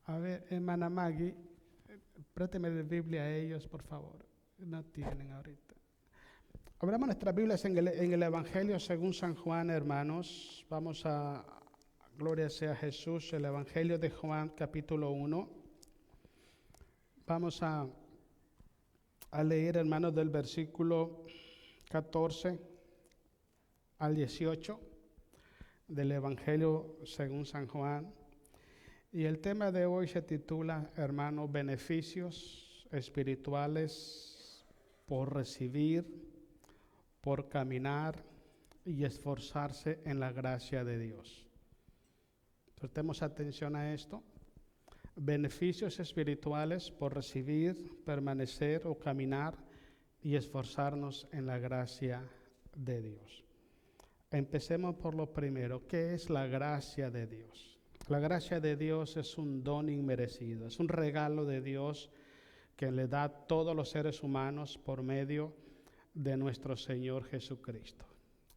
A ver, hermana Maggie, présteme la Biblia a ellos, por favor. No tienen ahorita. Abramos nuestras Biblias en el Evangelio según San Juan, hermanos. Vamos a, gloria sea Jesús, el Evangelio de Juan, capítulo 1. Vamos a leer, hermanos, del versículo 14 al 18 del Evangelio según San Juan. Y el tema de hoy se titula, hermanos, beneficios espirituales por recibir, por caminar y esforzarse en la gracia de Dios. Prestemos atención a esto. Beneficios espirituales por recibir, permanecer o caminar y esforzarnos en la gracia de Dios. Empecemos por lo primero. ¿Qué es la gracia de Dios? La gracia de Dios es un don inmerecido, es un regalo de Dios que le da a todos los seres humanos por medio de nuestro Señor Jesucristo.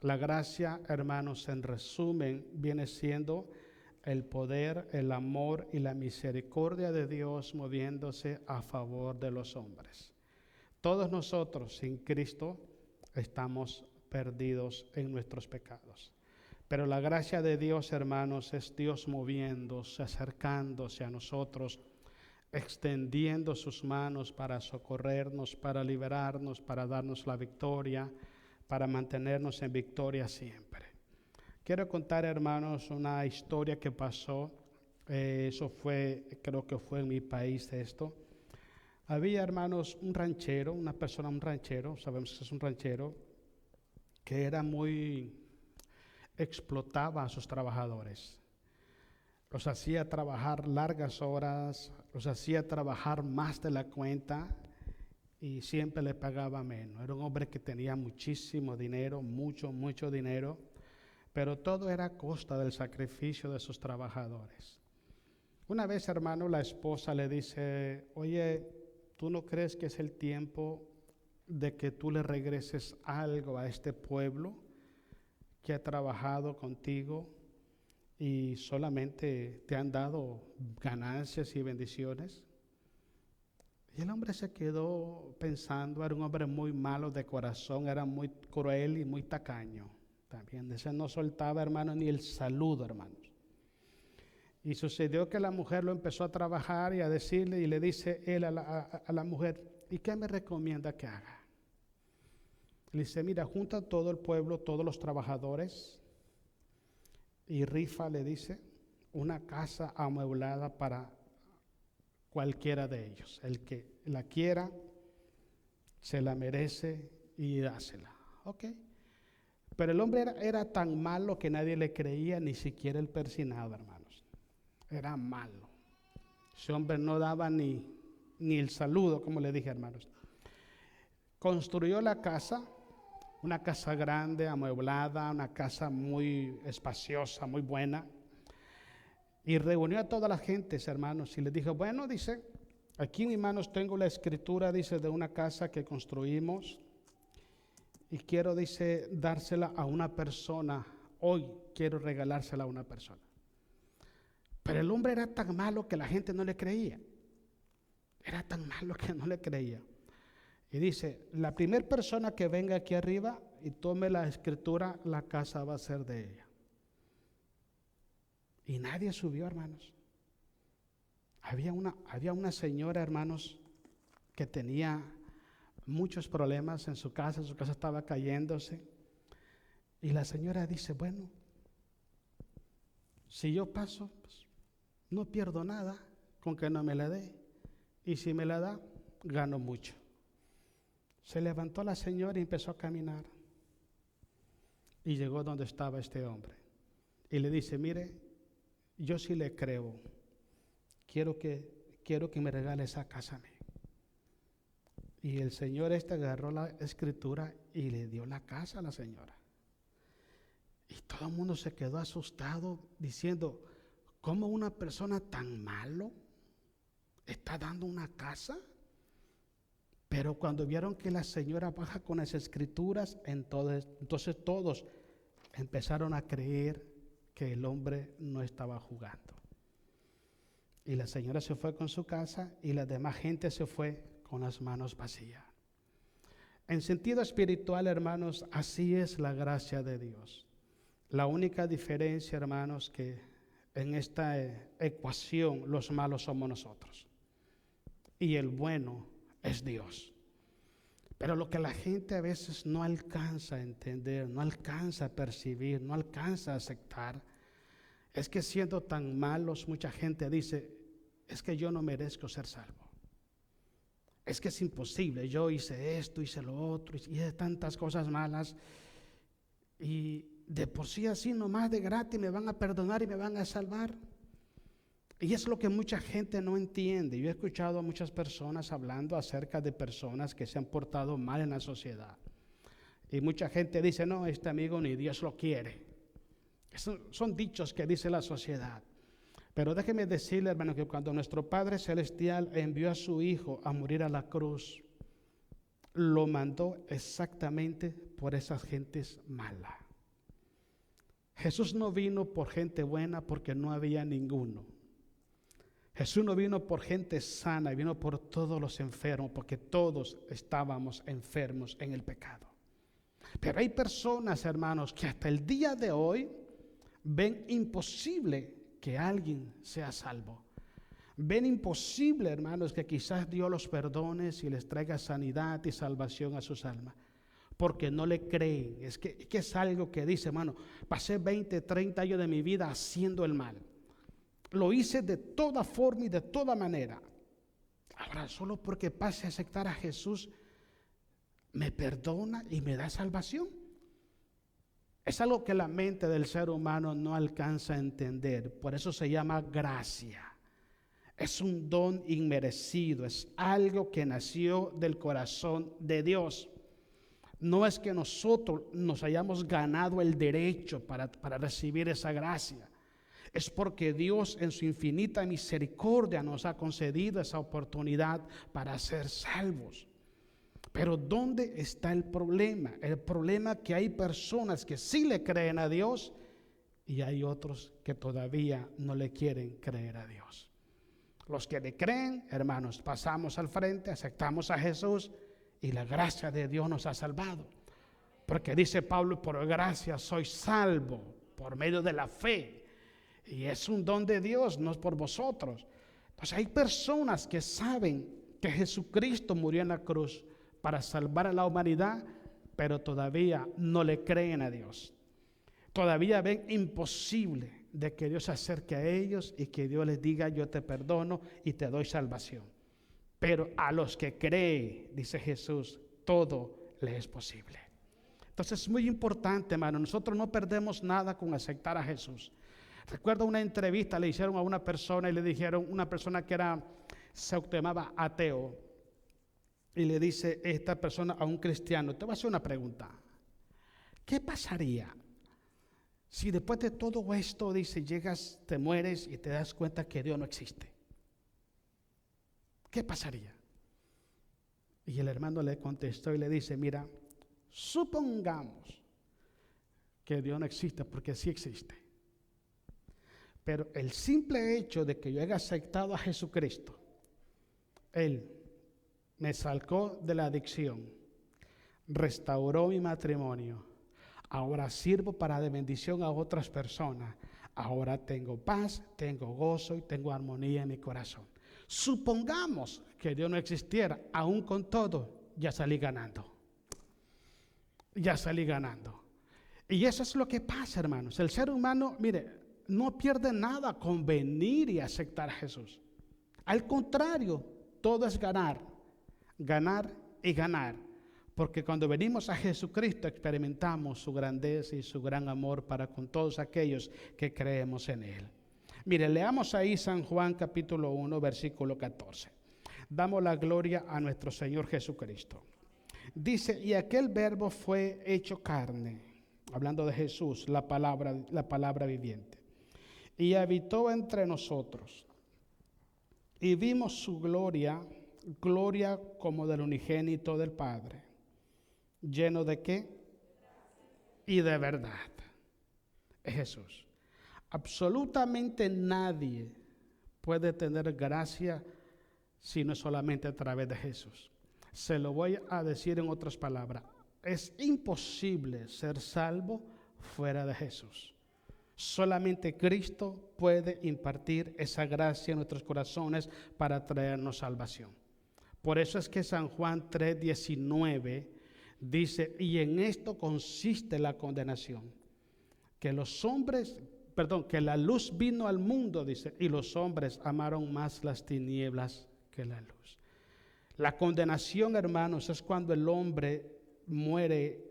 La gracia, hermanos, en resumen, viene siendo el poder, el amor y la misericordia de Dios moviéndose a favor de los hombres. Todos nosotros sin Cristo estamos perdidos en nuestros pecados. Pero la gracia de Dios, hermanos, es Dios moviéndose, acercándose a nosotros, extendiendo sus manos para socorrernos, para liberarnos, para darnos la victoria, para mantenernos en victoria siempre. Quiero contar, hermanos, una historia que pasó. Eso fue, creo que fue en mi país esto. Había, hermanos, un ranchero, una persona, un ranchero, sabemos que es un ranchero, que era explotaba a sus trabajadores. Los hacía trabajar largas horas, los hacía trabajar más de la cuenta y siempre le pagaba menos. Era un hombre que tenía muchísimo dinero, mucho dinero, pero todo era a costa del sacrificio de sus trabajadores. Una vez, hermano, la esposa le dice, oye, ¿tú no crees que es el tiempo de que tú le regreses algo a este pueblo que ha trabajado contigo y solamente te han dado ganancias y bendiciones? Y el hombre se quedó pensando, era un hombre muy malo de corazón, era muy cruel y muy tacaño. También ese no soltaba, hermano, ni el saludo, hermanos. Y sucedió que la mujer lo empezó a trabajar y a decirle, y le dice él a la mujer, ¿y qué me recomienda que haga? Le dice, mira, junta todo el pueblo, todos los trabajadores, y rifa, le dice, una casa amueblada para cualquiera de ellos. El que la quiera, se la merece y dásela. Ok. Pero el hombre era tan malo que nadie le creía, ni siquiera el persinado, hermanos. Era malo. Ese hombre no daba ni el saludo, como le dije, hermanos. Construyó la casa, una casa grande, amueblada, una casa muy espaciosa, muy buena. Y reunió a todas las gentes, hermanos, y les dijo, bueno, dice, aquí en mis manos tengo la escritura, dice, de una casa que construimos. Y quiero, dice, dársela a una persona. Hoy quiero regalársela a una persona. Pero el hombre era tan malo que la gente no le creía. Era tan malo que no le creía. Y dice, la primera persona que venga aquí arriba y tome la escritura, la casa va a ser de ella. Y nadie subió, hermanos. Había una señora, hermanos, que tenía muchos problemas en su casa estaba cayéndose. Y la señora dice, bueno, si yo paso, pues, no pierdo nada con que no me la dé. Y si me la da, gano mucho. Se levantó la señora y empezó a caminar. Y llegó donde estaba este hombre. Y le dice, mire, yo sí le creo. Quiero que me regale esa casa a mí. Y el señor agarró la escritura y le dio la casa a la señora. Y todo el mundo se quedó asustado diciendo, ¿cómo una persona tan malo está dando una casa? Pero cuando vieron que la señora baja con las escrituras, entonces todos empezaron a creer que el hombre no estaba jugando. Y la señora se fue con su casa y la demás gente se fue con las manos vacías. En sentido espiritual, hermanos, así es la gracia de Dios. La única diferencia, hermanos, que en esta ecuación los malos somos nosotros y el bueno es Dios. Pero lo que la gente a veces no alcanza a entender, no alcanza a percibir, no alcanza a aceptar, es que siendo tan malos, mucha gente dice, es que yo no merezco ser salvo. Es que es imposible, yo hice esto, hice lo otro, hice tantas cosas malas y de por sí así nomás de gratis me van a perdonar y me van a salvar. Y es lo que mucha gente no entiende. Yo he escuchado a muchas personas hablando acerca de personas que se han portado mal en la sociedad. Y mucha gente dice, no, este amigo ni Dios lo quiere. Son dichos que dice la sociedad. Pero déjeme decirle, hermano, que cuando nuestro Padre Celestial envió a su Hijo a morir a la cruz, lo mandó exactamente por esas gentes malas. Jesús no vino por gente buena porque no había ninguno. Jesús no vino por gente sana, vino por todos los enfermos, porque todos estábamos enfermos en el pecado. Pero hay personas, hermanos, que hasta el día de hoy ven imposible que alguien sea salvo. Ven imposible, hermanos, que quizás Dios los perdone y les traiga sanidad y salvación a sus almas, porque no le creen. Es que es algo que dice, hermano, pasé 20, 30 años de mi vida haciendo el mal. Lo hice de toda forma y de toda manera. Ahora, solo porque pase a aceptar a Jesús, me perdona y me da salvación. Es algo que la mente del ser humano no alcanza a entender. Por eso se llama gracia. Es un don inmerecido. Es algo que nació del corazón de Dios. No es que nosotros nos hayamos ganado el derecho para recibir esa gracia. Es porque Dios en su infinita misericordia nos ha concedido esa oportunidad para ser salvos. Pero ¿dónde está el problema? El problema es que hay personas que sí le creen a Dios y hay otros que todavía no le quieren creer a Dios. Los que le creen, hermanos, pasamos al frente, aceptamos a Jesús y la gracia de Dios nos ha salvado. Porque dice Pablo, por gracia soy salvo por medio de la fe. Y es un don de Dios, no es por vosotros. Entonces hay personas que saben que Jesucristo murió en la cruz para salvar a la humanidad, pero todavía no le creen a Dios. Todavía ven imposible de que Dios se acerque a ellos y que Dios les diga, yo te perdono y te doy salvación. Pero a los que creen, dice Jesús, todo les es posible. Entonces es muy importante, hermano, nosotros no perdemos nada con aceptar a Jesús. Recuerdo una entrevista, le hicieron a una persona y le dijeron, una persona que se llamaba ateo, y le dice esta persona a un cristiano, te voy a hacer una pregunta, ¿qué pasaría si después de todo esto, dice, llegas, te mueres y te das cuenta que Dios no existe? ¿Qué pasaría? Y el hermano le contestó y le dice, mira, supongamos que Dios no existe, porque sí existe. Pero el simple hecho de que yo haya aceptado a Jesucristo, Él me sacó de la adicción, restauró mi matrimonio, ahora sirvo para de bendición a otras personas, ahora tengo paz, tengo gozo y tengo armonía en mi corazón. Supongamos que Dios no existiera, aún con todo, ya salí ganando. Ya salí ganando. Y eso es lo que pasa, hermanos. El ser humano, mire, no pierde nada con venir y aceptar a Jesús. Al contrario, todo es ganar, ganar y ganar. Porque cuando venimos a Jesucristo experimentamos su grandeza y su gran amor para con todos aquellos que creemos en Él. Mire, leamos ahí San Juan capítulo 1, versículo 14. Damos la gloria a nuestro Señor Jesucristo. Dice, y aquel verbo fue hecho carne, hablando de Jesús, la palabra viviente. Y habitó entre nosotros, y vimos su gloria, gloria como del unigénito del Padre, lleno de ¿qué? Y de verdad. Es Jesús. Absolutamente nadie puede tener gracia si no es solamente a través de Jesús. Se lo voy a decir en otras palabras. Es imposible ser salvo fuera de Jesús. Solamente Cristo puede impartir esa gracia en nuestros corazones para traernos salvación. Por eso es que San Juan 3:19 dice, y en esto consiste la condenación, que que la luz vino al mundo, dice, y los hombres amaron más las tinieblas que la luz. La condenación, hermanos, es cuando el hombre muere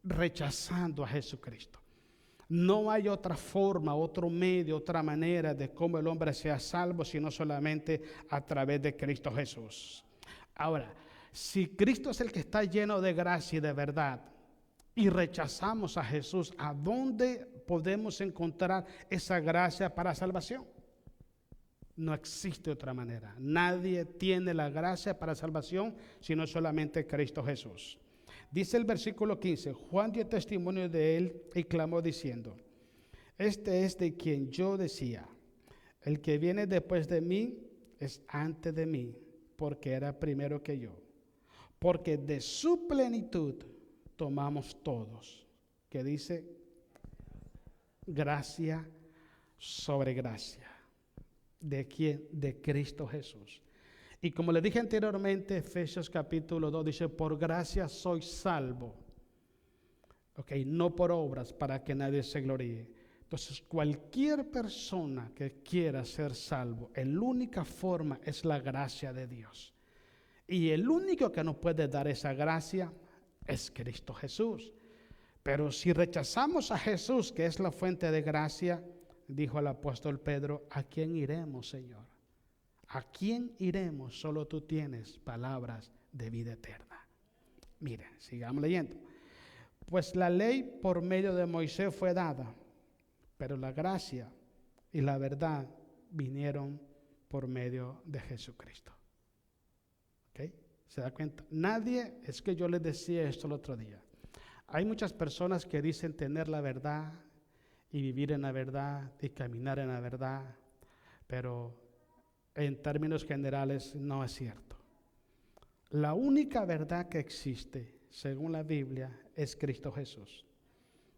rechazando a Jesucristo. No hay otra forma, otro medio, otra manera de cómo el hombre sea salvo, sino solamente a través de Cristo Jesús. Ahora, si Cristo es el que está lleno de gracia y de verdad, y rechazamos a Jesús, ¿a dónde podemos encontrar esa gracia para salvación? No existe otra manera. Nadie tiene la gracia para salvación, sino solamente Cristo Jesús. Dice el versículo 15, Juan dio testimonio de él y clamó diciendo, este es de quien yo decía, el que viene después de mí es antes de mí, porque era primero que yo. Porque de su plenitud tomamos todos, que dice, gracia sobre gracia. ¿De quién? De Cristo Jesús. Y como le dije anteriormente, Efesios capítulo 2 dice, por gracia soy salvo. No por obras para que nadie se gloríe. Entonces, cualquier persona que quiera ser salvo, la única forma es la gracia de Dios. Y el único que nos puede dar esa gracia es Cristo Jesús. Pero si rechazamos a Jesús, que es la fuente de gracia, dijo el apóstol Pedro, ¿a quién iremos, Señor? ¿A quién iremos? Solo tú tienes palabras de vida eterna. Mire, sigamos leyendo. Pues la ley por medio de Moisés fue dada, pero la gracia y la verdad vinieron por medio de Jesucristo. ¿Se da cuenta? Nadie, es que yo les decía esto el otro día. Hay muchas personas que dicen tener la verdad y vivir en la verdad y caminar en la verdad, pero en términos generales no es cierto. La única verdad que existe, según la Biblia, es Cristo Jesús.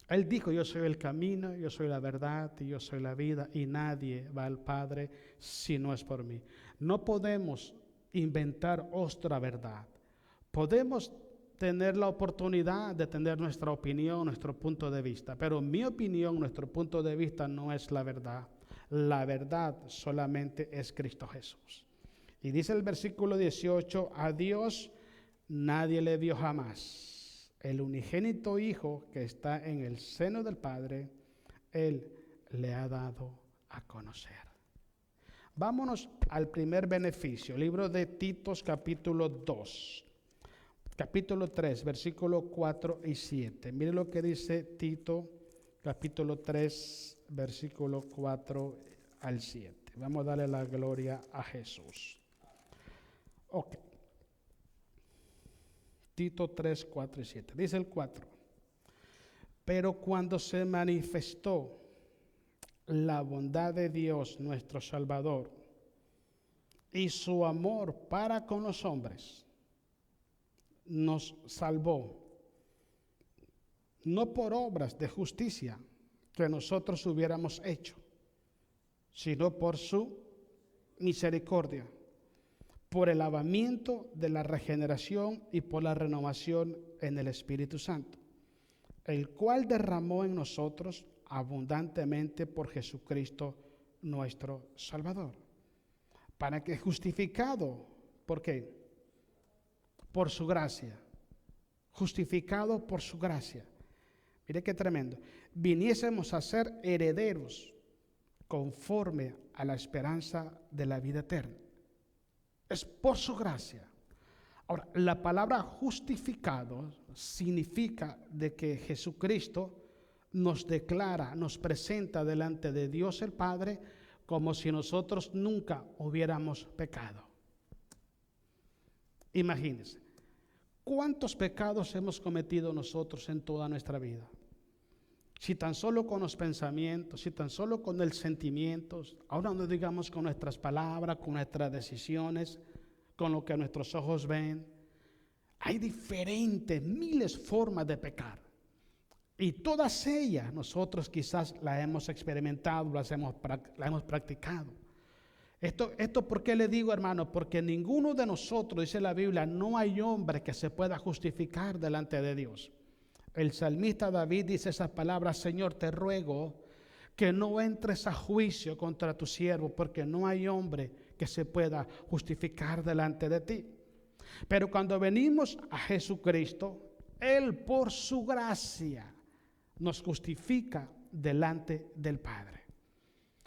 Él dijo, yo soy el camino, yo soy la verdad y yo soy la vida, y nadie va al Padre si no es por mí. No podemos inventar otra verdad. Podemos tener la oportunidad de tener nuestra opinión, nuestro punto de vista, pero mi opinión, nuestro punto de vista no es la verdad. La verdad solamente es Cristo Jesús. Y dice el versículo 18, a Dios nadie le vio jamás. El unigénito Hijo que está en el seno del Padre, Él le ha dado a conocer. Vámonos al primer beneficio, libro de Tito capítulo 2. Capítulo 3, versículos 4 y 7. Mire lo que dice Tito, capítulo 3, versículo 4 al 7. Vamos a darle la gloria a Jesús. Tito 3, 4 y 7. Dice el 4. Pero cuando se manifestó la bondad de Dios nuestro Salvador y su amor para con los hombres, nos salvó, no por obras de justicia que nosotros hubiéramos hecho, sino por su misericordia, por el lavamiento de la regeneración y por la renovación en el Espíritu Santo, el cual derramó en nosotros abundantemente por Jesucristo nuestro Salvador, para que justificado, ¿por qué? Por su gracia, justificado por su gracia. Mire qué tremendo. Viniésemos a ser herederos conforme a la esperanza de la vida eterna. Es por su gracia. Ahora, la palabra justificado significa de que Jesucristo nos declara, nos presenta delante de Dios el Padre como si nosotros nunca hubiéramos pecado. Imagínense, ¿cuántos pecados hemos cometido nosotros en toda nuestra vida? Si tan solo con los pensamientos, si tan solo con el sentimiento, ahora no digamos con nuestras palabras, con nuestras decisiones, con lo que nuestros ojos ven. Hay diferentes, miles formas de pecar. Y todas ellas nosotros quizás las hemos experimentado, las hemos practicado. Esto ¿por qué le digo, hermano? Porque ninguno de nosotros, dice la Biblia, no hay hombre que se pueda justificar delante de Dios. El salmista David dice esas palabras: Señor, te ruego que no entres a juicio contra tu siervo, porque no hay hombre que se pueda justificar delante de ti. Pero cuando venimos a Jesucristo, Él por su gracia nos justifica delante del Padre.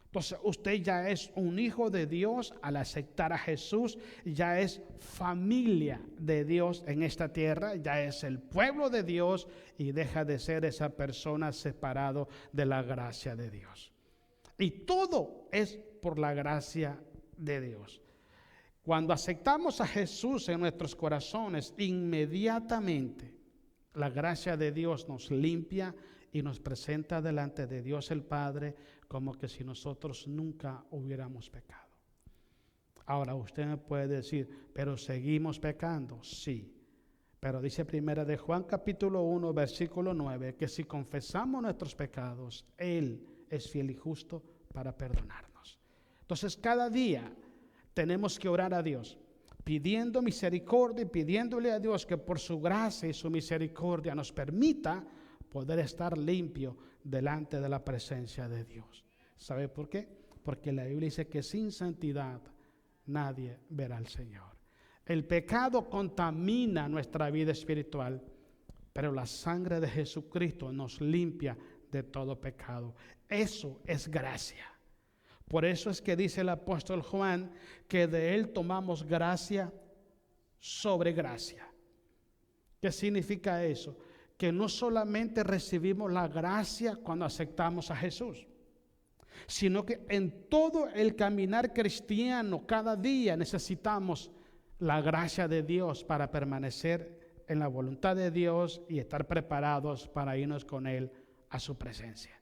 Entonces usted ya es un hijo de Dios al aceptar a Jesús, ya es familia de Dios en esta tierra, ya es el pueblo de Dios y deja de ser esa persona separado de la gracia de Dios. Y todo es por la gracia de Dios. Cuando aceptamos a Jesús en nuestros corazones, inmediatamente la gracia de Dios nos limpia y nos presenta delante de Dios el Padre como que si nosotros nunca hubiéramos pecado. Ahora usted me puede decir, pero seguimos pecando. Sí, pero dice primera de Juan capítulo 1 versículo 9 que si confesamos nuestros pecados, Él es fiel y justo para perdonarnos. Entonces cada día tenemos que orar a Dios pidiendo misericordia y pidiéndole a Dios que por su gracia y su misericordia nos permita poder estar limpio delante de la presencia de Dios. ¿Sabe por qué? Porque la Biblia dice que sin santidad nadie verá al Señor. El pecado contamina nuestra vida espiritual, pero la sangre de Jesucristo nos limpia de todo pecado. Eso es gracia. Por eso es que dice el apóstol Juan que de Él tomamos gracia sobre gracia. ¿Qué significa eso? Que no solamente recibimos la gracia cuando aceptamos a Jesús, sino que en todo el caminar cristiano, cada día necesitamos la gracia de Dios para permanecer en la voluntad de Dios y estar preparados para irnos con Él a su presencia.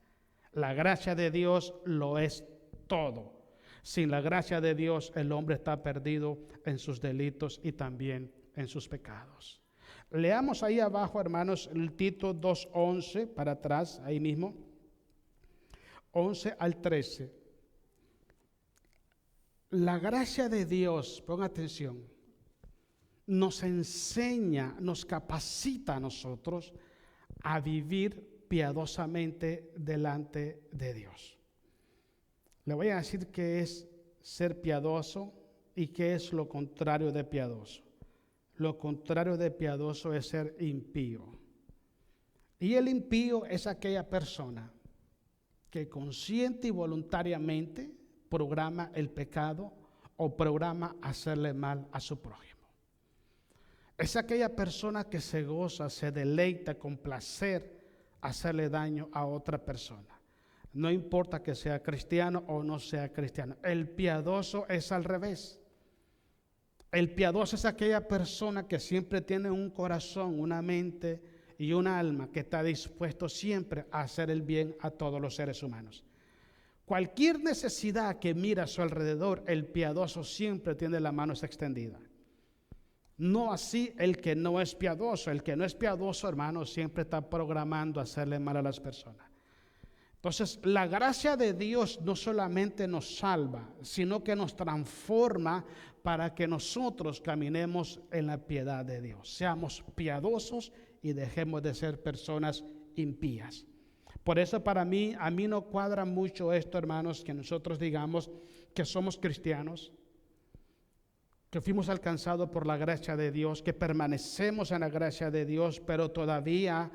La gracia de Dios lo es todo. Sin la gracia de Dios, el hombre está perdido en sus delitos y también en sus pecados. Leamos ahí abajo, hermanos, el Tito 2:11, para atrás, ahí mismo, 11 al 13. La gracia de Dios, ponga atención, nos enseña, nos capacita a nosotros a vivir piadosamente delante de Dios. Le voy a decir qué es ser piadoso y qué es lo contrario de piadoso. Lo contrario de piadoso es ser impío. Y el impío es aquella persona que consciente y voluntariamente programa el pecado o programa hacerle mal a su prójimo. Es aquella persona que se goza, se deleita con placer hacerle daño a otra persona. No importa que sea cristiano o no sea cristiano. El piadoso es al revés. El piadoso es aquella persona que siempre tiene un corazón, una mente y un alma que está dispuesto siempre a hacer el bien a todos los seres humanos. Cualquier necesidad que mira a su alrededor, el piadoso siempre tiene la mano extendida. No así el que no es piadoso. El que no es piadoso, hermano, siempre está programando hacerle mal a las personas. Entonces, la gracia de Dios no solamente nos salva, sino que nos transforma para que nosotros caminemos en la piedad de Dios. Seamos piadosos y dejemos de ser personas impías. Por eso a mí no cuadra mucho esto, hermanos, que nosotros digamos que somos cristianos, que fuimos alcanzados por la gracia de Dios, que permanecemos en la gracia de Dios, pero todavía,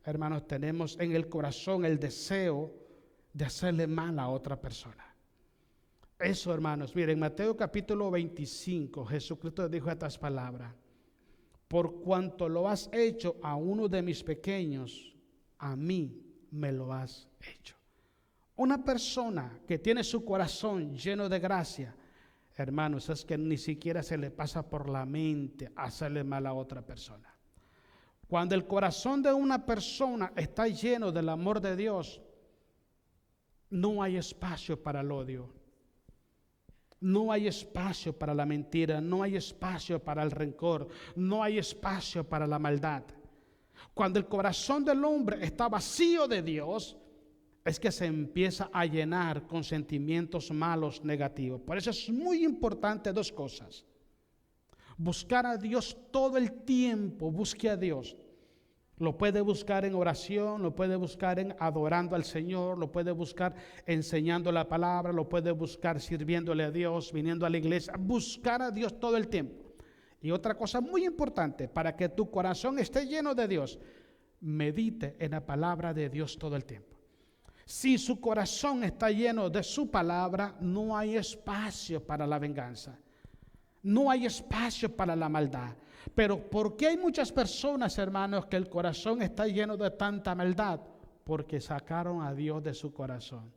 hermanos, tenemos en el corazón el deseo de hacerle mal a otra persona. Eso, hermanos, miren, Mateo capítulo 25, Jesucristo dijo estas palabras: por cuanto lo has hecho a uno de mis pequeños, a mí me lo has hecho. Una persona que tiene su corazón lleno de gracia, hermanos, es que ni siquiera se le pasa por la mente hacerle mal a otra persona. Cuando el corazón de una persona está lleno del amor de Dios, no hay espacio para el odio. No hay espacio para la mentira, no hay espacio para el rencor, no hay espacio para la maldad. Cuando el corazón del hombre está vacío de Dios, es que se empieza a llenar con sentimientos malos, negativos. Por eso es muy importante dos cosas. Buscar a Dios todo el tiempo, busque a Dios. Lo puede buscar en oración, lo puede buscar en adorando al Señor, lo puede buscar enseñando la palabra, lo puede buscar sirviéndole a Dios, viniendo a la iglesia. Buscar a Dios todo el tiempo. Y otra cosa muy importante, para que tu corazón esté lleno de Dios, medite en la palabra de Dios todo el tiempo. Si su corazón está lleno de su palabra, no hay espacio para la venganza. No hay espacio para la maldad. Pero ¿por qué hay muchas personas, hermanos, que el corazón está lleno de tanta maldad? Porque sacaron a Dios de su corazón.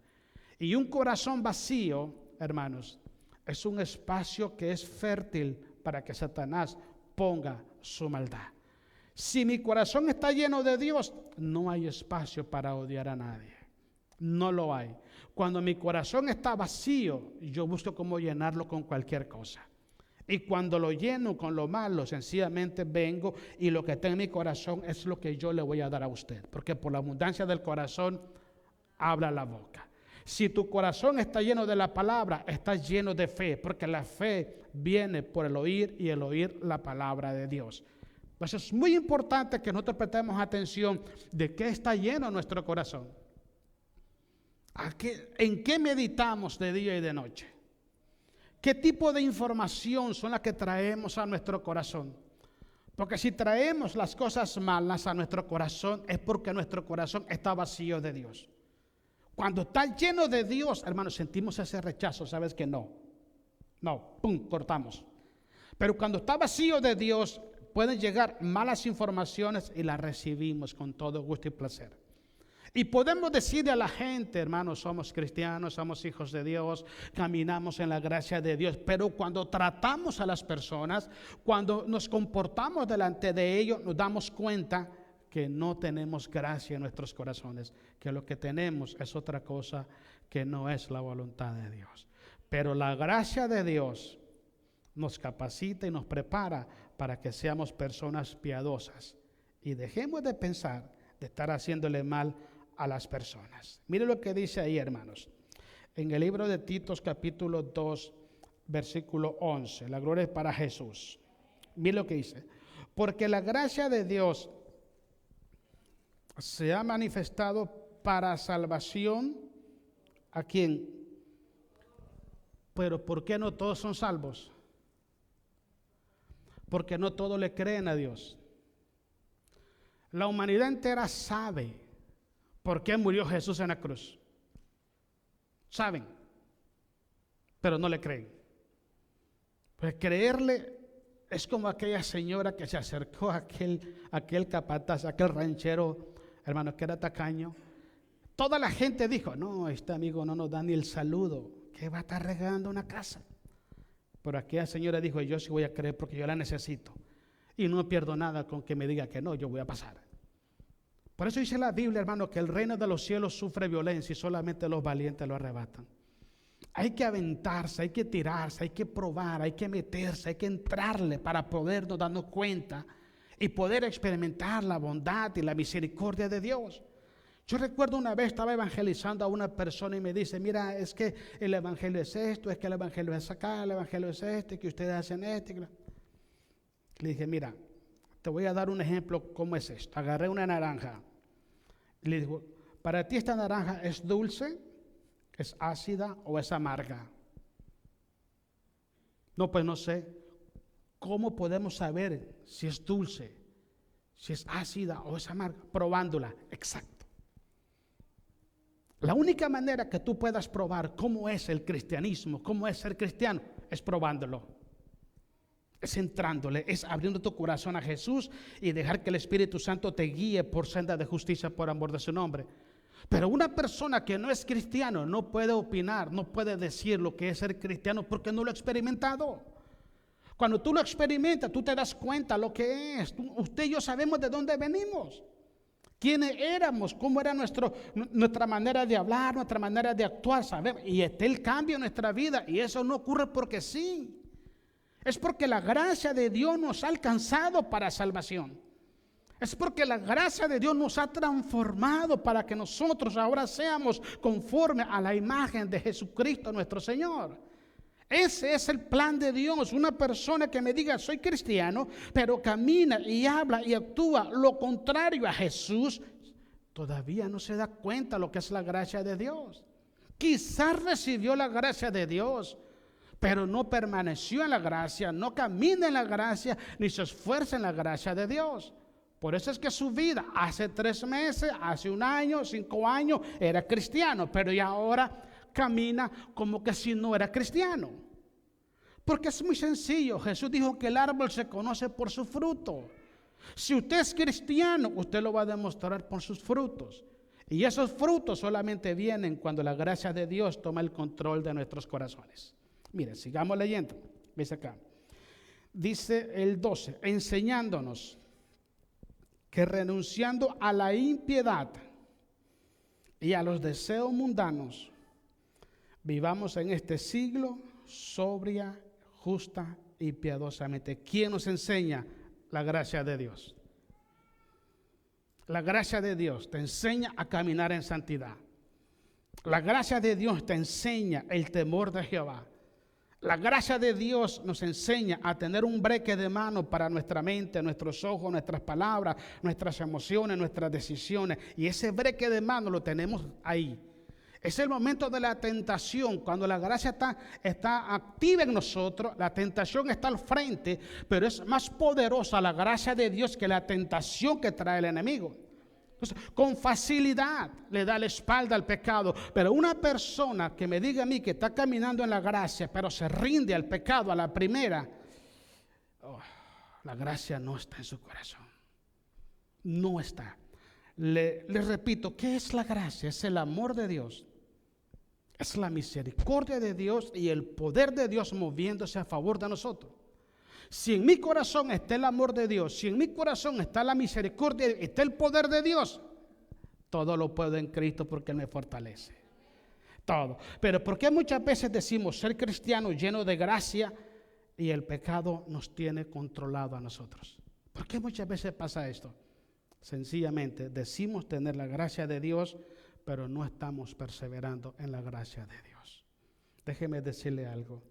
Y un corazón vacío, hermanos, es un espacio que es fértil para que Satanás ponga su maldad. Si mi corazón está lleno de Dios, no hay espacio para odiar a nadie. No lo hay. Cuando mi corazón está vacío, yo busco cómo llenarlo con cualquier cosa. Y cuando lo lleno con lo malo, sencillamente vengo y lo que está en mi corazón es lo que yo le voy a dar a usted. Porque por la abundancia del corazón habla la boca. Si tu corazón está lleno de la palabra, está lleno de fe. Porque la fe viene por el oír y el oír la palabra de Dios. Entonces es muy importante que nosotros prestemos atención de qué está lleno nuestro corazón. ¿En qué meditamos de día y de noche? ¿Qué tipo de información son las que traemos a nuestro corazón? Porque si traemos las cosas malas a nuestro corazón es porque nuestro corazón está vacío de Dios. Cuando está lleno de Dios, hermanos, sentimos ese rechazo, ¿sabes que no? No, pum, cortamos. Pero cuando está vacío de Dios, pueden llegar malas informaciones y las recibimos con todo gusto y placer. Y podemos decirle a la gente, hermanos, somos cristianos, somos hijos de Dios, caminamos en la gracia de Dios, pero cuando tratamos a las personas, cuando nos comportamos delante de ellos, nos damos cuenta que no tenemos gracia en nuestros corazones, que lo que tenemos es otra cosa que no es la voluntad de Dios. Pero la gracia de Dios nos capacita y nos prepara para que seamos personas piadosas y dejemos de pensar de estar haciéndole mal a las personas. Mire lo que dice ahí, hermanos, en el libro de Tito capítulo 2 versículo 11. La gloria es para Jesús. Mire lo que dice: porque la gracia de Dios se ha manifestado para salvación. ¿A quién? Pero ¿por qué no todos son salvos? Porque no todos le creen a Dios. La humanidad entera sabe por qué murió Jesús en la cruz. Saben, pero no le creen. Pues creerle es como aquella señora que se acercó a aquel capataz, aquel ranchero, hermano, que era tacaño. Toda la gente dijo: no, este amigo no nos da ni el saludo, que va a estar regalando una casa. Pero aquella señora dijo: yo sí voy a creer porque yo la necesito. Y no pierdo nada con que me diga que no, yo voy a pasar. Por eso dice la Biblia, hermano, que el reino de los cielos sufre violencia y solamente los valientes lo arrebatan. Hay que aventarse, hay que tirarse, hay que probar, hay que meterse, hay que entrarle para podernos darnos cuenta y poder experimentar la bondad y la misericordia de Dios. Yo recuerdo una vez estaba evangelizando a una persona y me dice: mira, es que el evangelio es esto, es que el evangelio es acá, el evangelio es este, que ustedes hacen esto. Le dije: mira, te voy a dar un ejemplo cómo es esto. Agarré una naranja. Le digo: para ti esta naranja es dulce, es ácida o es amarga. No, pues no sé. ¿Cómo podemos saber si es dulce, si es ácida o es amarga? Probándola. Exacto. La única manera que tú puedas probar cómo es el cristianismo, cómo es ser cristiano, es probándolo. Es entrándole, es abriendo tu corazón a Jesús y dejar que el Espíritu Santo te guíe por senda de justicia por amor de su nombre. Pero una persona que no es cristiano no puede opinar, no puede decir lo que es ser cristiano porque no lo ha experimentado. Cuando tú lo experimentas, tú te das cuenta lo que es. Usted y yo sabemos de dónde venimos, quiénes éramos, cómo era nuestra manera de hablar, nuestra manera de actuar, ¿sabemos? Y está el cambio en nuestra vida, y eso no ocurre porque sí. Es porque la gracia de Dios nos ha alcanzado para salvación. Es porque la gracia de Dios nos ha transformado para que nosotros ahora seamos conforme a la imagen de Jesucristo nuestro Señor. Ese es el plan de Dios. Una persona que me diga soy cristiano, pero camina y habla y actúa lo contrario a Jesús, todavía no se da cuenta lo que es la gracia de Dios. Quizás recibió la gracia de Dios, pero no permaneció en la gracia, no camina en la gracia, ni se esfuerza en la gracia de Dios. Por eso es que su vida hace 3 meses, hace 1 año, 5 años era cristiano, pero ya ahora camina como que si no era cristiano. Porque es muy sencillo. Jesús dijo que el árbol se conoce por su fruto. Si usted es cristiano, usted lo va a demostrar por sus frutos. Y esos frutos solamente vienen cuando la gracia de Dios toma el control de nuestros corazones. Mire, sigamos leyendo. Dice acá. Dice el 12, enseñándonos que renunciando a la impiedad y a los deseos mundanos, vivamos en este siglo sobria, justa y piadosamente. ¿Quién nos enseña? La gracia de Dios. La gracia de Dios te enseña a caminar en santidad. La gracia de Dios te enseña el temor de Jehová. La gracia de Dios nos enseña a tener un breque de mano para nuestra mente, nuestros ojos, nuestras palabras, nuestras emociones, nuestras decisiones. Y ese breque de mano lo tenemos ahí. Es el momento de la tentación, cuando la gracia está activa en nosotros, la tentación está al frente, pero es más poderosa la gracia de Dios que la tentación que trae el enemigo. Entonces, con facilidad le da la espalda al pecado, pero una persona que me diga a mí que está caminando en la gracia, pero se rinde al pecado a la primera, la gracia no está en su corazón. No está. Le repito, ¿qué es la gracia? Es el amor de Dios. Es la misericordia de Dios y el poder de Dios moviéndose a favor de nosotros. Si en mi corazón está el amor de Dios, si en mi corazón está la misericordia, está el poder de Dios, todo lo puedo en Cristo porque Él me fortalece. Todo. Pero ¿por qué muchas veces decimos ser cristianos llenos de gracia y el pecado nos tiene controlado a nosotros? ¿Por qué muchas veces pasa esto? Sencillamente decimos tener la gracia de Dios, pero no estamos perseverando en la gracia de Dios. Déjeme decirle algo.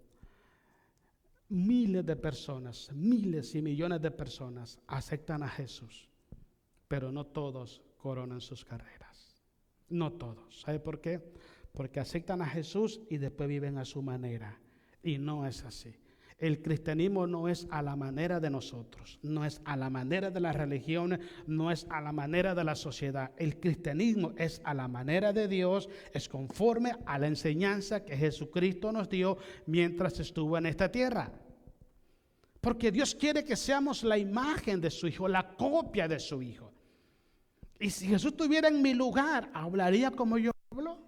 Miles de personas, miles y millones de personas aceptan a Jesús, pero no todos coronan sus carreras. No todos. ¿Sabe por qué? Porque aceptan a Jesús y después viven a su manera. Y no es así. El cristianismo no es a la manera de nosotros, no es a la manera de las religiones, no es a la manera de la sociedad. El cristianismo es a la manera de Dios, es conforme a la enseñanza que Jesucristo nos dio mientras estuvo en esta tierra. Porque Dios quiere que seamos la imagen de su Hijo, la copia de su Hijo. Y si Jesús estuviera en mi lugar, ¿hablaría como yo hablo?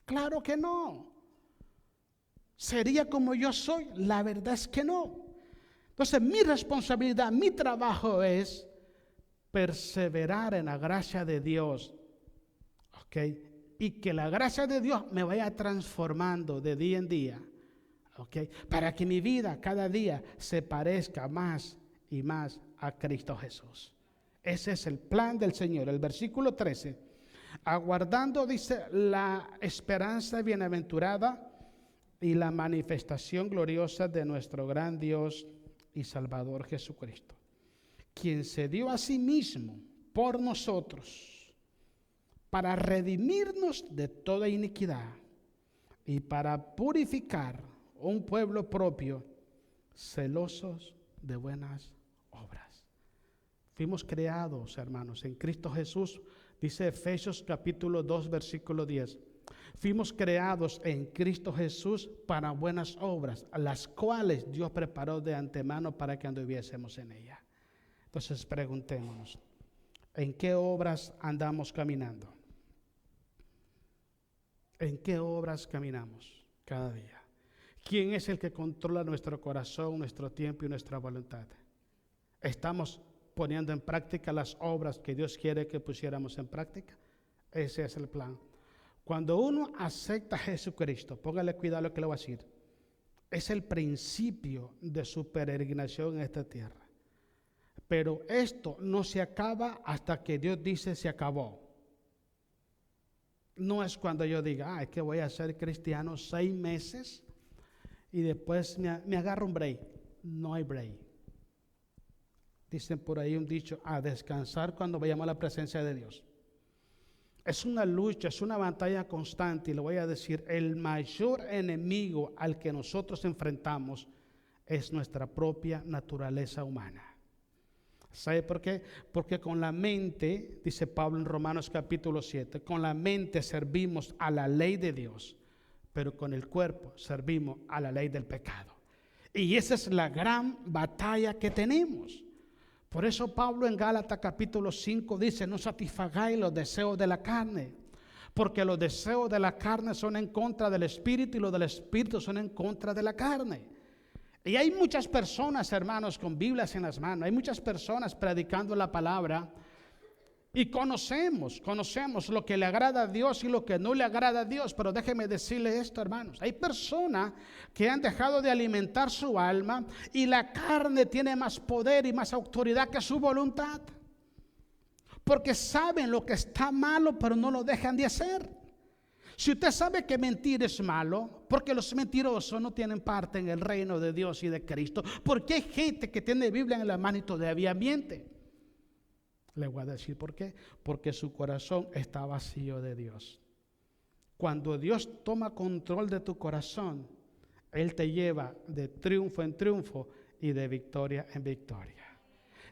Claro que no. ¿Sería como yo soy? La verdad es que no. Entonces mi responsabilidad, mi trabajo es perseverar en la gracia de Dios. ¿Ok? Y que la gracia de Dios me vaya transformando de día en día. ¿Ok? Para que mi vida cada día se parezca más y más a Cristo Jesús. Ese es el plan del Señor. El versículo 13. Aguardando, dice, la esperanza bienaventurada y la manifestación gloriosa de nuestro gran Dios y Salvador Jesucristo, quien se dio a sí mismo por nosotros para redimirnos de toda iniquidad y para purificar un pueblo propio, celosos de buenas obras. Fuimos creados, hermanos, en Cristo Jesús, dice Efesios capítulo 2, versículo 10. Fuimos creados en Cristo Jesús para buenas obras, las cuales Dios preparó de antemano para que anduviésemos en ellas. Entonces preguntémonos, ¿en qué obras andamos caminando? ¿En qué obras caminamos cada día? ¿Quién es el que controla nuestro corazón, nuestro tiempo y nuestra voluntad? ¿Estamos poniendo en práctica las obras que Dios quiere que pusiéramos en práctica? Ese es el plan. Cuando uno acepta a Jesucristo, póngale cuidado a lo que le voy a decir, es el principio de su peregrinación en esta tierra. Pero esto no se acaba hasta que Dios dice se acabó. No es cuando yo diga, es que voy a ser cristiano 6 meses y después me agarro un break. No hay break. Dicen por ahí un dicho, a descansar cuando vayamos a la presencia de Dios. Es una lucha, es una batalla constante, y le voy a decir, el mayor enemigo al que nosotros enfrentamos es nuestra propia naturaleza humana. ¿Sabe por qué? Porque con la mente, dice Pablo en Romanos capítulo 7, con la mente servimos a la ley de Dios, pero con el cuerpo servimos a la ley del pecado. Y esa es la gran batalla que tenemos. Por eso Pablo en Gálatas capítulo 5 dice, no satisfagáis los deseos de la carne, porque los deseos de la carne son en contra del espíritu y los del espíritu son en contra de la carne. Y hay muchas personas, hermanos, con Biblias en las manos, hay muchas personas predicando la palabra y conocemos lo que le agrada a Dios y lo que no le agrada a Dios, pero déjeme decirle esto, hermanos, hay personas que han dejado de alimentar su alma y la carne tiene más poder y más autoridad que su voluntad, porque saben lo que está malo, pero no lo dejan de hacer. Si usted sabe que mentir es malo, porque los mentirosos no tienen parte en el reino de Dios y de Cristo, porque hay gente que tiene Biblia en la mano y todavía miente. Le voy a decir por qué. Porque su corazón está vacío de Dios. Cuando Dios toma control de tu corazón, Él te lleva de triunfo en triunfo y de victoria en victoria.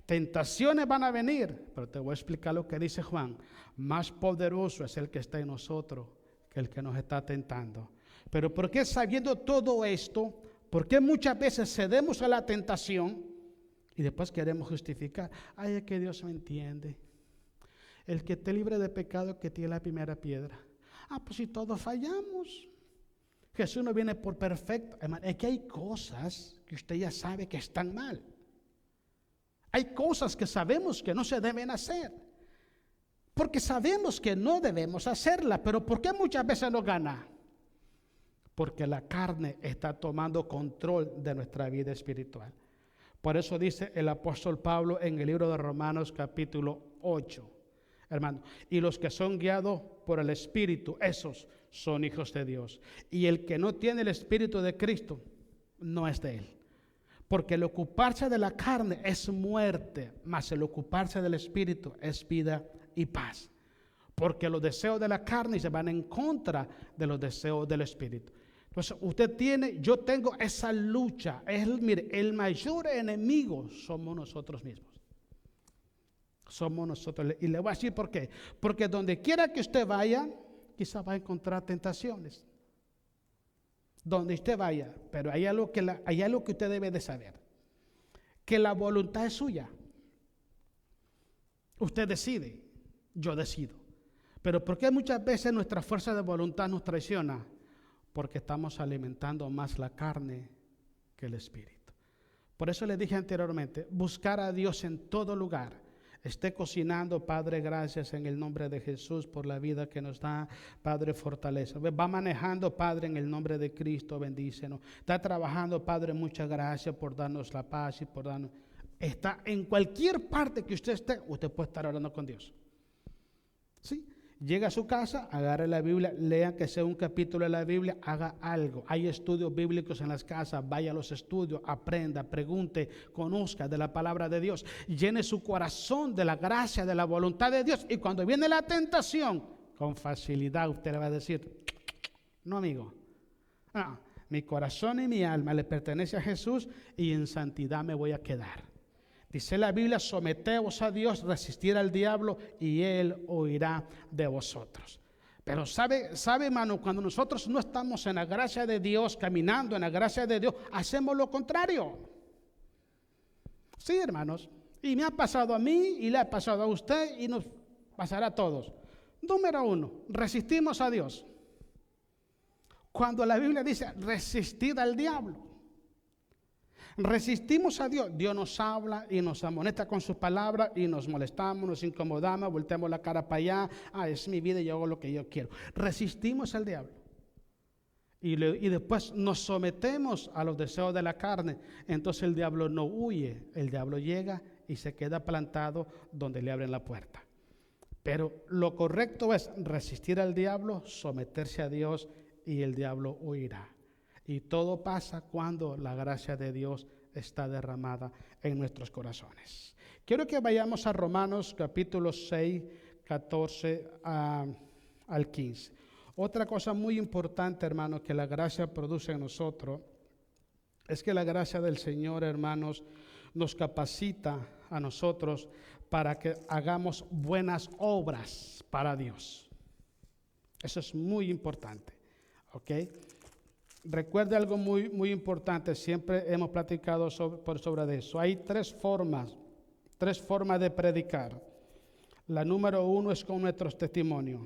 Tentaciones van a venir, pero te voy a explicar lo que dice Juan. Más poderoso es el que está en nosotros que el que nos está tentando. Pero ¿por qué sabiendo todo esto? ¿Por qué muchas veces cedemos a la tentación y después queremos justificar? Ay, es que Dios me entiende. El que te libre de pecado que tiene la primera piedra. Pues si todos fallamos. Jesús no viene por perfecto. Hermano, es que hay cosas que usted ya sabe que están mal. Hay cosas que sabemos que no se deben hacer. Porque sabemos que no debemos hacerla, pero ¿por qué muchas veces nos gana? Porque la carne está tomando control de nuestra vida espiritual. Por eso dice el apóstol Pablo en el libro de Romanos capítulo 8, hermano, y los que son guiados por el Espíritu, esos son hijos de Dios. Y el que no tiene el Espíritu de Cristo, no es de Él. Porque el ocuparse de la carne es muerte, mas el ocuparse del Espíritu es vida y paz, porque los deseos de la carne se van en contra de los deseos del Espíritu. Entonces yo tengo esa lucha. Mire, el mayor enemigo somos nosotros mismos. Somos nosotros. Y le voy a decir por qué. Porque donde quiera que usted vaya, quizás va a encontrar tentaciones. Donde usted vaya, pero hay algo que usted debe de saber, que la voluntad es suya. Usted decide. Yo decido. Pero ¿por qué muchas veces nuestra fuerza de voluntad nos traiciona? Porque estamos alimentando más la carne que el espíritu. Por eso le dije anteriormente, buscar a Dios en todo lugar. Esté cocinando, Padre, gracias en el nombre de Jesús por la vida que nos da, Padre, fortaleza. Va manejando, Padre, en el nombre de Cristo, bendícenos. Está trabajando, Padre, muchas gracias por darnos la paz y por darnos. Está en cualquier parte que usted esté, usted puede estar orando con Dios. ¿Sí? Llega a su casa, agarre la Biblia, lea que sea un capítulo de la Biblia, haga algo. Hay estudios bíblicos en las casas, vaya a los estudios, aprenda, pregunte, conozca de la palabra de Dios, llene su corazón de la gracia, de la voluntad de Dios. Y cuando viene la tentación, con facilidad usted le va a decir, no, amigo, mi corazón y mi alma le pertenece a Jesús y en santidad me voy a quedar. Dice la Biblia, someteos a Dios, resistir al diablo y Él huirá de vosotros. Pero sabe, hermano, cuando nosotros no estamos en la gracia de Dios, caminando en la gracia de Dios, hacemos lo contrario. Sí, hermanos, y me ha pasado a mí y le ha pasado a usted y nos pasará a todos. Número 1, resistimos a Dios. Cuando la Biblia dice resistir al diablo, resistimos a Dios. Dios nos habla y nos amonesta con sus palabras y nos molestamos, nos incomodamos, volteamos la cara para allá. Es mi vida y yo hago lo que yo quiero. Resistimos al diablo. Y después nos sometemos a los deseos de la carne. Entonces el diablo no huye. El diablo llega y se queda plantado donde le abren la puerta. Pero lo correcto es resistir al diablo, someterse a Dios y el diablo huirá. Y todo pasa cuando la gracia de Dios está derramada en nuestros corazones. Quiero que vayamos a Romanos capítulo 6, 14 al 15. Otra cosa muy importante, hermanos, que la gracia produce en nosotros, es que la gracia del Señor, hermanos, nos capacita a nosotros para que hagamos buenas obras para Dios. Eso es muy importante, ¿ok? Recuerde algo muy importante, siempre hemos platicado sobre eso. Hay tres formas de predicar. La número 1 es con nuestros testimonios.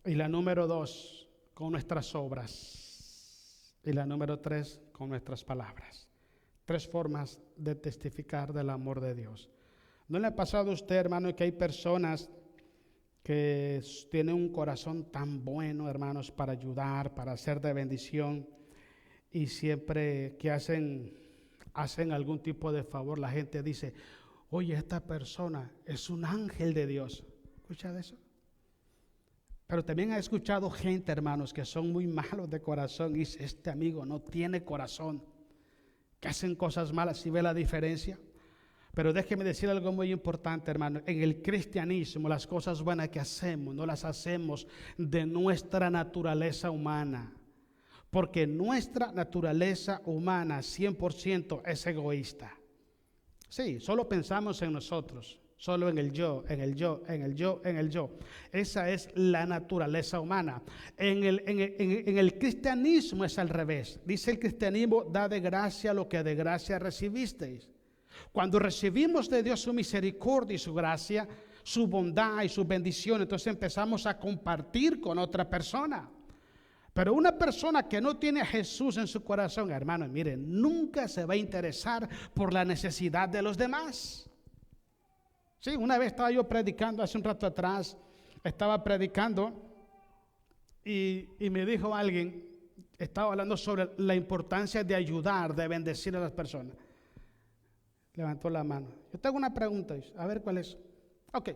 Y la número 2, con nuestras obras. Y la número 3, con nuestras palabras. 3 formas de testificar del amor de Dios. ¿No le ha pasado a usted, hermano, que hay personas que tienen un corazón tan bueno, hermanos, para ayudar, para hacer de bendición, y siempre que hacen algún tipo de favor, la gente dice, oye, esta persona es un ángel de Dios? ¿Escucha de eso? Pero también he escuchado gente, hermanos, que son muy malos de corazón y dice, este amigo no tiene corazón, que hacen cosas malas. ¿Y ve la diferencia? Pero déjeme decir algo muy importante, hermano. En el cristianismo, las cosas buenas que hacemos, no las hacemos de nuestra naturaleza humana. Porque nuestra naturaleza humana 100% es egoísta. Sí, solo pensamos en nosotros. Solo en el yo, en el yo, en el yo, en el yo. Esa es la naturaleza humana. En el cristianismo es al revés. Dice el cristianismo, da de gracia lo que de gracia recibisteis. Cuando recibimos de Dios su misericordia y su gracia, su bondad y su bendición, entonces empezamos a compartir con otra persona. Pero una persona que no tiene a Jesús en su corazón, hermano, mire, nunca se va a interesar por la necesidad de los demás. Sí, una vez estaba yo predicando, hace un rato atrás, estaba predicando y me dijo alguien, estaba hablando sobre la importancia de ayudar, de bendecir a las personas. Levantó la mano. Yo tengo una pregunta, a ver cuál es. Ok,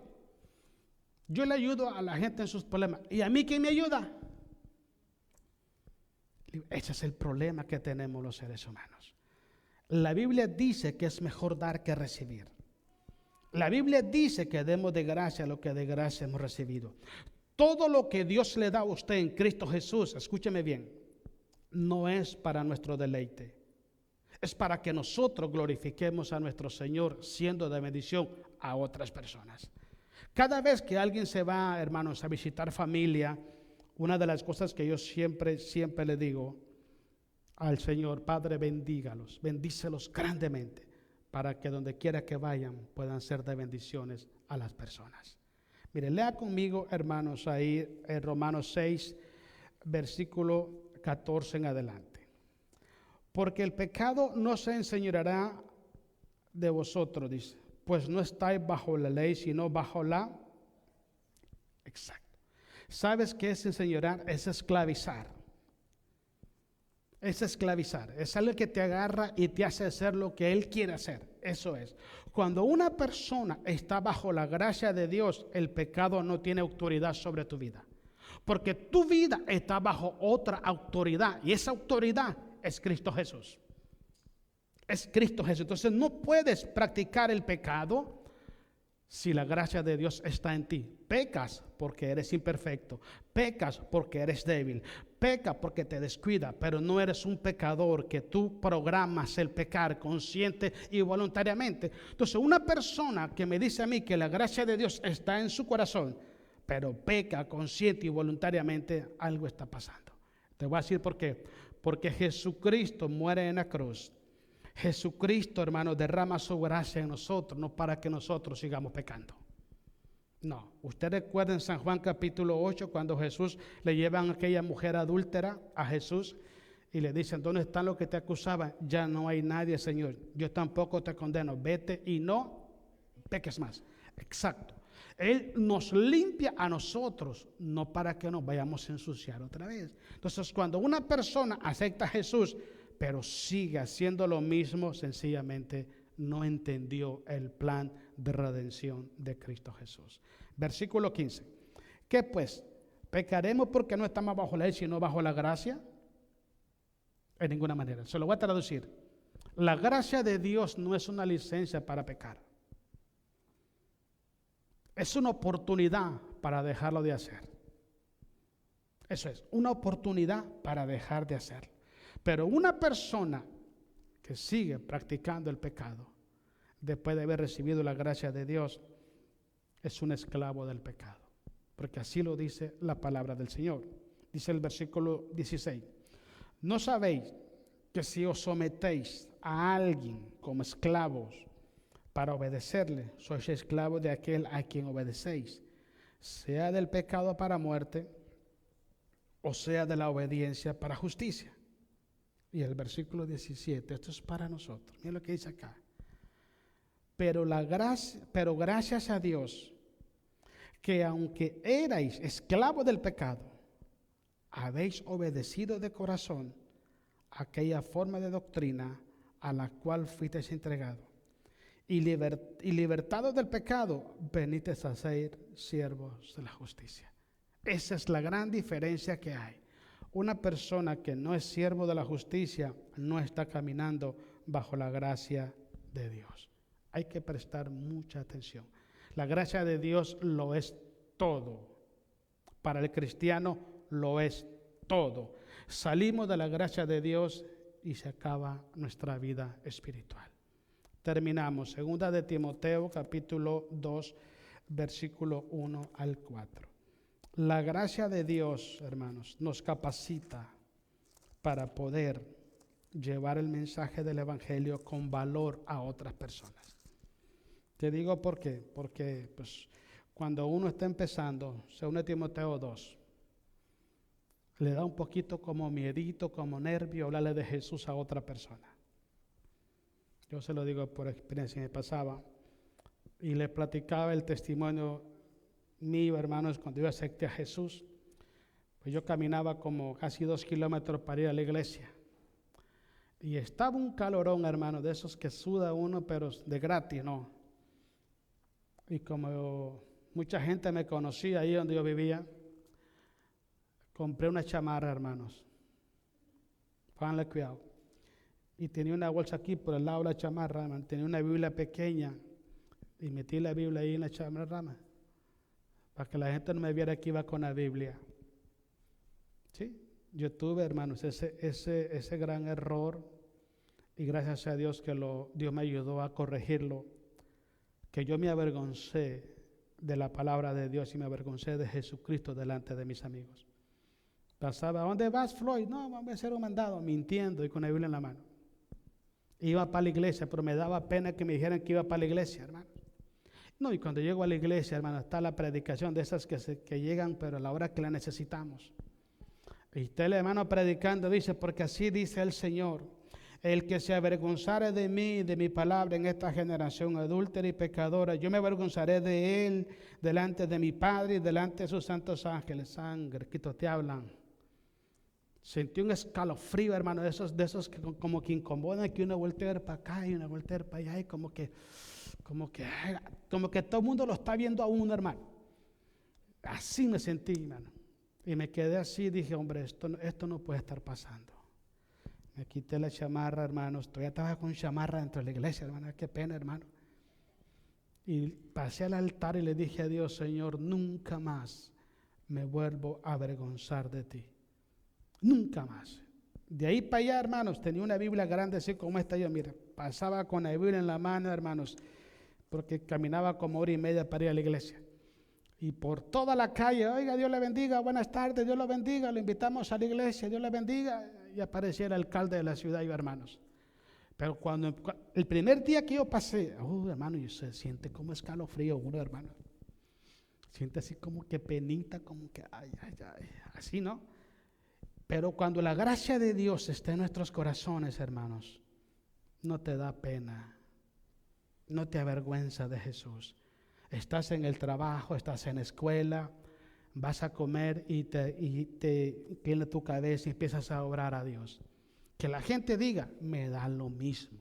yo le ayudo a la gente en sus problemas. ¿Y a mí quién me ayuda? Ese es el problema que tenemos los seres humanos. La Biblia dice que es mejor dar que recibir. La Biblia dice que demos de gracia lo que de gracia hemos recibido. Todo lo que Dios le da a usted en Cristo Jesús, escúcheme bien, no es para nuestro deleite. Es para que nosotros glorifiquemos a nuestro Señor siendo de bendición a otras personas. Cada vez que alguien se va, hermanos, a visitar familia, una de las cosas que yo siempre le digo al Señor, Padre, bendígalos, bendícelos grandemente, para que donde quiera que vayan puedan ser de bendiciones a las personas. Mire, lea conmigo, hermanos, ahí en Romanos 6, versículo 14 en adelante. Porque el pecado no se enseñoreará de vosotros, dice, pues no estáis bajo la ley, sino bajo la... Exacto. ¿Sabes qué es enseñorear? Es esclavizar. Es esclavizar. Es algo que te agarra y te hace hacer lo que Él quiere hacer. Eso es. Cuando una persona está bajo la gracia de Dios, el pecado no tiene autoridad sobre tu vida. Porque tu vida está bajo otra autoridad. Y esa autoridad es Cristo Jesús. Es Cristo Jesús. Entonces no puedes practicar el pecado si la gracia de Dios está en ti. Pecas porque eres imperfecto. Pecas porque eres débil. Pecas porque te descuida, pero no eres un pecador que tú programas el pecar consciente y voluntariamente. Entonces una persona que me dice a mí que la gracia de Dios está en su corazón, pero peca consciente y voluntariamente, algo está pasando. Te voy a decir por qué. Porque Jesucristo muere en la cruz. Jesucristo, hermano, derrama su gracia en nosotros, no para que nosotros sigamos pecando. No, usted recuerda en San Juan capítulo 8 cuando Jesús le llevan a aquella mujer adúltera a Jesús y le dicen, ¿dónde están los que te acusaban? Ya no hay nadie, Señor, yo tampoco te condeno, vete y no peques más. Exacto. Él nos limpia a nosotros, no para que nos vayamos a ensuciar otra vez. Entonces, cuando una persona acepta a Jesús, pero sigue haciendo lo mismo, sencillamente no entendió el plan de redención de Cristo Jesús. Versículo 15. ¿Qué pues? ¿Pecaremos porque no estamos bajo la ley, sino bajo la gracia? En ninguna manera. Se lo voy a traducir. La gracia de Dios no es una licencia para pecar. Es una oportunidad para dejarlo de hacer. Eso es, una oportunidad para dejar de hacerlo. Pero una persona que sigue practicando el pecado, después de haber recibido la gracia de Dios, es un esclavo del pecado. Porque así lo dice la palabra del Señor. Dice el versículo 16. ¿No sabéis que si os sometéis a alguien como esclavos para obedecerle, sois esclavos de aquel a quien obedecéis, sea del pecado para muerte, o sea de la obediencia para justicia? Y el versículo 17, esto es para nosotros. Miren lo que dice acá. Pero gracias a Dios, que aunque erais esclavos del pecado, habéis obedecido de corazón aquella forma de doctrina a la cual fuisteis entregados. Y libertados del pecado, venisteis a ser siervos de la justicia. Esa es la gran diferencia que hay. Una persona que no es siervo de la justicia no está caminando bajo la gracia de Dios. Hay que prestar mucha atención. La gracia de Dios lo es todo. Para el cristiano lo es todo. Salimos de la gracia de Dios y se acaba nuestra vida espiritual. Terminamos. Segunda de Timoteo, capítulo 2, versículo 1 al 4. La gracia de Dios, hermanos, nos capacita para poder llevar el mensaje del Evangelio con valor a otras personas. Te digo por qué. Porque pues, cuando uno está empezando, según Timoteo 2, le da un poquito como miedito, como nervio hablarle de Jesús a otra persona. Yo se lo digo por experiencia, me pasaba y le platicaba el testimonio mío, hermanos, cuando yo acepté a Jesús. Pues yo caminaba como casi 2 kilómetros para ir a la iglesia y estaba un calorón, hermano, de esos que suda uno, pero de gratis, ¿no? Y como mucha gente me conocía ahí donde yo vivía, compré una chamarra, hermanos. Pónganle cuidado. Y tenía una bolsa aquí por el lado de la chamarra, hermano. Tenía una Biblia pequeña y metí la Biblia ahí en la chamarra, hermano, para que la gente no me viera que iba con la Biblia. Sí, yo tuve, hermanos, ese gran error, y gracias a Dios que Dios me ayudó a corregirlo, que yo me avergoncé de la palabra de Dios y me avergoncé de Jesucristo delante de mis amigos. Pasaba, ¿a dónde vas, Floyd? No, vamos a hacer un mandado, mintiendo y con la Biblia en la mano. Iba para la iglesia, pero me daba pena que me dijeran que iba para la iglesia, hermano. No, y cuando llego a la iglesia, hermano, está la predicación de esas que llegan, pero a la hora que la necesitamos. Y usted, hermano, predicando, dice, porque así dice el Señor: el que se avergonzare de mí y de mi palabra en esta generación adúltera y pecadora, yo me avergonzaré de él delante de mi Padre y delante de sus santos ángeles. Sangre, quito te hablan. Sentí un escalofrío, hermano, de esos que como que incomodan, que uno voltea a ver para acá y uno voltea a ver para allá, y como que todo el mundo lo está viendo a uno, hermano. Así me sentí, hermano. Y me quedé así, dije, hombre, esto no puede estar pasando. Me quité la chamarra, hermanos. Todavía estaba con chamarra dentro de la iglesia, hermano. Qué pena, hermano. Y pasé al altar y le dije a Dios: Señor, nunca más me vuelvo a avergonzar de ti. Nunca más. De ahí para allá, hermanos, tenía una Biblia grande así como esta. Yo, mira, pasaba con la Biblia en la mano, hermanos, porque caminaba como 1:30 para ir a la iglesia. Y por toda la calle, oiga, Dios le bendiga, buenas tardes, Dios lo bendiga, lo invitamos a la iglesia, Dios le bendiga. Y aparecía el alcalde de la ciudad y yo, hermanos. Pero cuando el primer día que yo pasé, hermano, y se siente como escalofrío uno, hermano. Siente así como que penita, como que ay, ay, ay, así, ¿no? Pero cuando la gracia de Dios está en nuestros corazones, hermanos, no te da pena, no te avergüenza de Jesús. Estás en el trabajo, estás en la escuela, vas a comer y te inclina tu cabeza y empiezas a orar a Dios. Que la gente diga, me da lo mismo.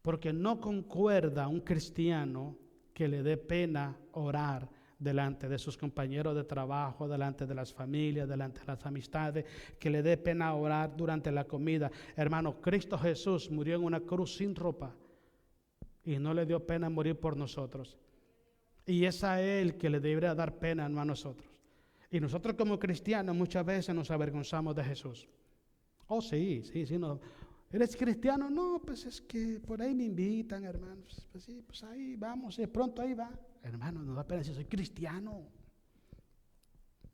Porque no concuerda un cristiano que le dé pena orar delante de sus compañeros de trabajo, delante de las familias, delante de las amistades, que le dé pena orar durante la comida. Hermano, Cristo Jesús murió en una cruz sin ropa y no le dio pena morir por nosotros. Y es a Él que le debería dar pena a nosotros. Y nosotros como cristianos muchas veces nos avergonzamos de Jesús. Oh, sí, no. ¿Eres cristiano? No, pues es que por ahí me invitan, hermanos. Pues sí, pues ahí vamos, de pronto ahí va. Hermano, nos da pena decir, soy cristiano.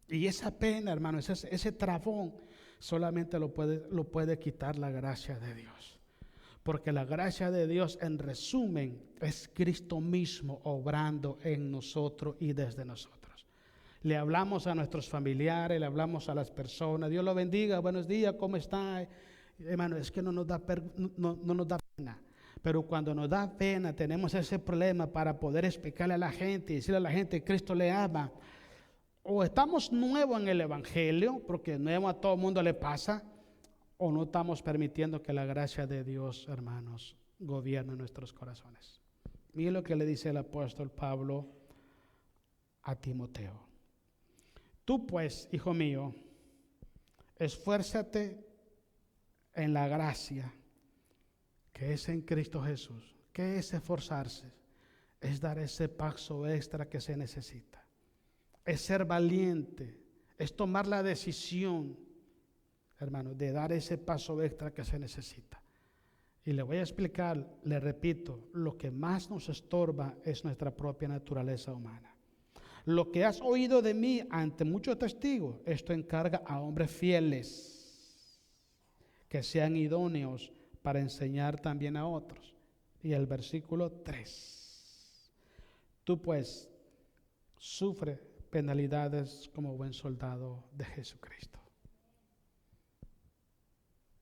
Y esa pena, hermano, ese trabón, solamente lo puede quitar la gracia de Dios. Porque la gracia de Dios, en resumen, es Cristo mismo obrando en nosotros y desde nosotros. Le hablamos a nuestros familiares, le hablamos a las personas. Dios lo bendiga, buenos días, ¿cómo está? Hermano, es que no nos da pena. Pero cuando nos da pena, tenemos ese problema para poder explicarle a la gente y decirle a la gente, Cristo le ama. O estamos nuevos en el Evangelio, porque nuevo a todo el mundo le pasa, o no estamos permitiendo que la gracia de Dios, hermanos, gobierne nuestros corazones. Mire lo que le dice el apóstol Pablo a Timoteo. Tú pues, hijo mío, esfuérzate en la gracia que es en Cristo Jesús. ¿Qué es esforzarse? Es dar ese paso extra que se necesita. Es ser valiente, es tomar la decisión, hermano, de dar ese paso extra que se necesita. Y le voy a explicar, le repito, lo que más nos estorba es nuestra propia naturaleza humana. Lo que has oído de mí ante muchos testigos, esto encarga a hombres fieles, que sean idóneos para enseñar también a otros. Y el versículo 3. Tú pues sufre penalidades como buen soldado de Jesucristo.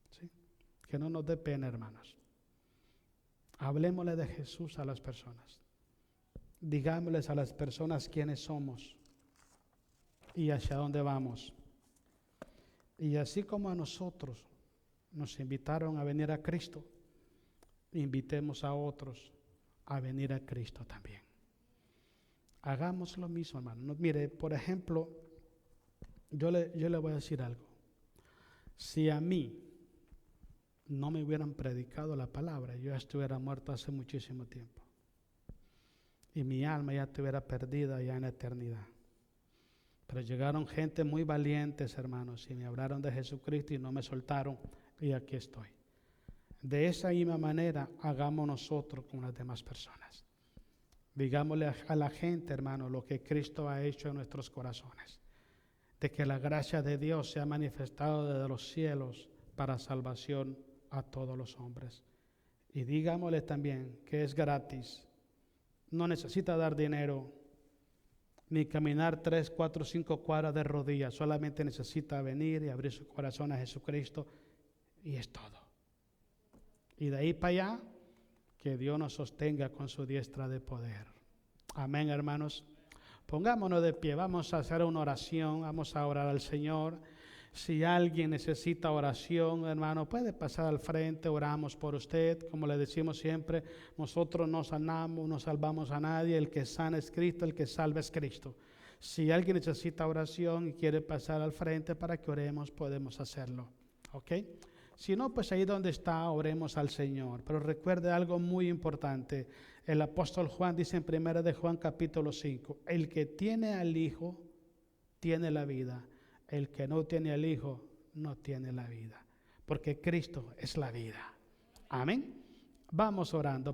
¿Sí? Que no nos dé pena, hermanos. Hablemosle de Jesús a las personas. Digámosles a las personas quiénes somos y hacia dónde vamos. Y así como a nosotros nos invitaron a venir a Cristo, invitemos a otros a venir a Cristo también. Hagamos lo mismo, hermano. No, mire, por ejemplo, yo le voy a decir algo. Si a mí no me hubieran predicado la palabra, yo ya estuviera muerto hace muchísimo tiempo. Y mi alma ya estuviera perdida ya en la eternidad. Pero llegaron gente muy valientes, hermanos, y me hablaron de Jesucristo y no me soltaron, y aquí estoy. De esa misma manera, hagamos nosotros con las demás personas. Digámosle a la gente, hermano, lo que Cristo ha hecho en nuestros corazones. De que la gracia de Dios se ha manifestado desde los cielos para salvación a todos los hombres. Y digámosle también que es gratis. No necesita dar dinero, ni caminar 3, 4, 5 cuadras de rodillas. Solamente necesita venir y abrir su corazón a Jesucristo y es todo. Y de ahí para allá, que Dios nos sostenga con su diestra de poder. Amén, hermanos. Pongámonos de pie, vamos a hacer una oración, vamos a orar al Señor. Si alguien necesita oración, hermano, puede pasar al frente, oramos por usted. Como le decimos siempre, nosotros no sanamos, no salvamos a nadie. El que sana es Cristo, el que salva es Cristo. Si alguien necesita oración y quiere pasar al frente para que oremos, podemos hacerlo. ¿Ok? Si no, pues ahí donde está, oremos al Señor. Pero recuerde algo muy importante. El apóstol Juan dice en 1 de Juan capítulo 5, el que tiene al Hijo, tiene la vida. El que no tiene al Hijo, no tiene la vida. Porque Cristo es la vida. Amén. Vamos orando.